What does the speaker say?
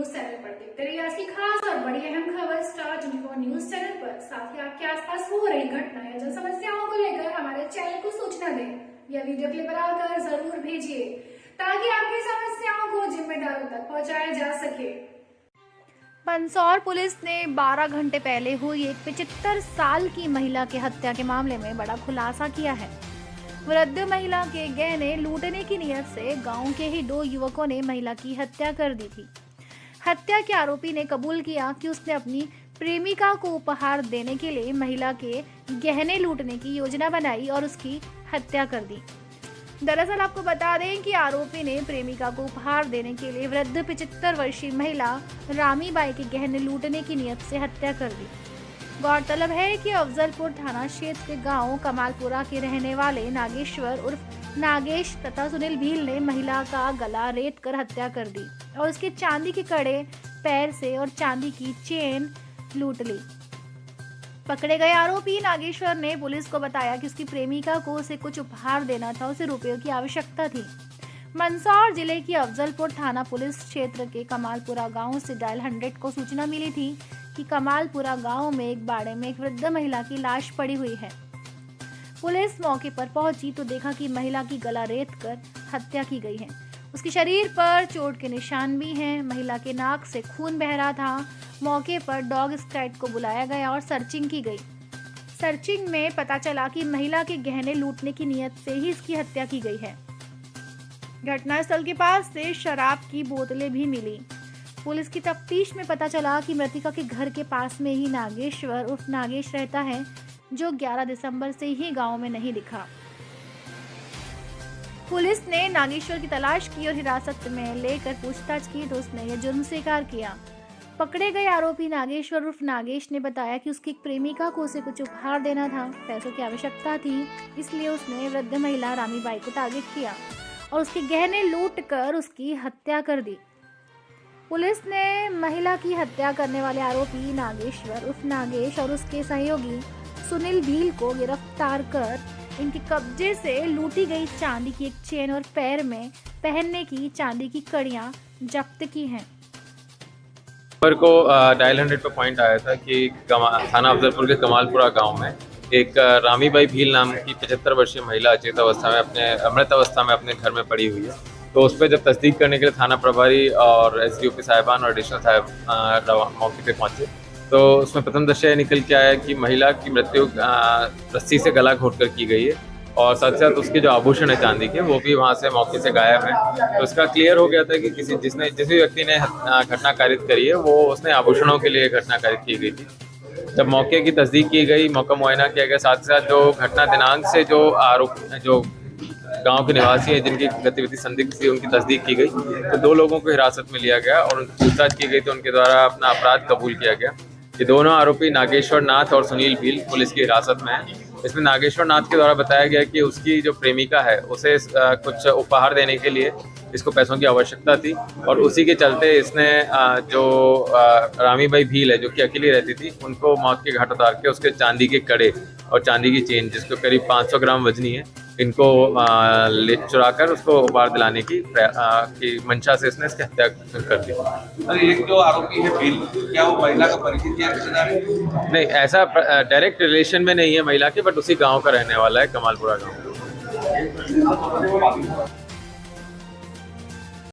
News channel पर। देखते रहिए आज की खास और बड़ी अहम खबर स्टार 24 न्यूज चैनल पर। साथ ही आपके आसपास हो रही घटना या जन समस्याओं को लेकर हमारे चैनल को सूचना दें या वीडियो क्लिप बनाकर जरूर भेजिए ताकि आपकी समस्याओं को जिम्मेदारों तक पहुंचाया जा सके। मंदसौर पुलिस ने 12 घंटे पहले हुई एक 75 साल की महिला की हत्या के मामले में बड़ा खुलासा किया है। वृद्ध महिला के गहने लूटने की नियत से गांव के ही 2 युवकों ने महिला की हत्या कर दी थी। हत्या के आरोपी ने कबूल किया कि उसने अपनी प्रेमिका को उपहार देने के लिए महिला के गहने लूटने की योजना बनाई और उसकी हत्या कर दी। दरअसल आपको बता दें कि आरोपी ने प्रेमिका को उपहार देने के लिए वृद्ध 75 वर्षीय महिला रामीबाई के गहने लूटने की नियत से हत्या कर दी। गौरतलब है कि अफजलपुर थाना क्षेत्र के गांव कमालपुरा के रहने वाले नागेश्वर उर्फ नागेश तथा सुनील भील ने महिला का गला रेत कर हत्या कर दी और उसके चांदी के कड़े, पैर से और चांदी की चेन लूट ली। पकड़े गए आरोपी नागेश्वर ने पुलिस को बताया कि उसकी प्रेमिका को उसे कुछ उपहार देना था, उसे रुपयों की आवश्यकता थी। मंदसौर जिले की अफजलपुर थाना पुलिस क्षेत्र के कमालपुरा गांव से डायल 100 को सूचना मिली थी कि कमालपुरा गांव में एक बाड़े में एक वृद्ध महिला की लाश पड़ी हुई है। पुलिस मौके पर पहुंची तो देखा कि महिला की गला रेत कर हत्या की गई है। उसके शरीर पर चोट के निशान भी हैं। महिला के नाक से खून बह रहा था। मौके पर डॉग स्क्वाड को बुलाया गया और सर्चिंग की गई। सर्चिंग में पता चला कि महिला के गहने लूटने की नियत से ही इसकी हत्या की गई है। घटनास्थल के पास से शराब की बोतलें भी मिली। पुलिस की तफ्तीश में पता चला कि मृतका के घर के पास में ही नागेश्वर उर्फ नागेश रहता है, जो 11 दिसंबर से ही गांव में नहीं दिखा। पुलिस ने नागेश्वर की तलाश की और हिरासत में लेकर पूछताछ की तो उसने यह जुर्म स्वीकार किया। पकड़े गए आरोपी नागेश्वर उर्फ नागेश ने बताया कि उसकी प्रेमिका को उसे कुछ उपहार देना था, पैसों की आवश्यकता थी, इसलिए उसने वृद्ध महिला रामीबाई को टारगेट किया और उसके गहने लूट कर उसकी हत्या कर दी। पुलिस ने महिला की हत्या करने वाले आरोपी नागेश्वर उर्फ नागेश और उसके सहयोगी सुनील भील को गिरफ्तार कर इनके कब्जे से लूटी गई चांदी की एक चेन और पैर में पहनने की चांदी की कड़ियां जब्त की हैं। खबर को डायल 100 पे पॉइंट आया था कि थाना अफजलपुर के कमालपुरा गांव में एक रामीबाई भील नाम की 75 वर्षीय महिला अचेत अवस्था में अमृत अवस्था में अपने घर में पड़ी हुई है। तो उस पर जब तस्दीक करने के लिए थाना प्रभारी और एसडीओपी साहिबान और एडिशनल साहब मौके पे पहुंचे तो उसमें प्रथम दृष्टया निकल के आया कि महिला की मृत्यु रस्सी से गला घोंटकर की गई है और साथ साथ उसके जो आभूषण है चांदी के वो भी वहाँ से मौके से गायब है। तो इसका क्लियर हो गया था कि जिस भी व्यक्ति ने घटना कारित करी है वो उसने आभूषणों के लिए घटना कारित की गई थी। जब मौके की तस्दीक की गई, मौका मुआयना किया गया, साथ साथ जो घटना दिनांक से जो आरोप जो गांव के निवासी हैं जिनकी गतिविधि संदिग्ध थी उनकी तस्दीक की गई तो 2 लोगों को हिरासत में लिया गया और उनकी पूछताछ की गई तो उनके द्वारा अपना अपराध कबूल किया गया। ये दोनों आरोपी नागेश्वर नाथ और सुनील भील पुलिस की हिरासत में हैं। इसमें नागेश्वर नाथ के द्वारा बताया गया कि उसकी जो प्रेमिका है उसे कुछ उपहार देने के लिए इसको पैसों की आवश्यकता थी और उसी के चलते इसने जो रामीबाई भील है जो कि अकेली रहती थी उनको मौत के घाट उतार के उसके चांदी के कड़े और चांदी की चेन जिसको करीब 500 ग्राम वजनी है इनको चुरा कर उसको उपहार दिलाने की मंशा से इसने इसकी हत्या कर दी। एक जो आरोपी है भील, क्या वो महिला का परिचित या रिश्तेदार है? नहीं, ऐसा डायरेक्ट रिलेशन में नहीं है महिला के, बट उसी गांव का रहने वाला है, कमालपुरा गांव।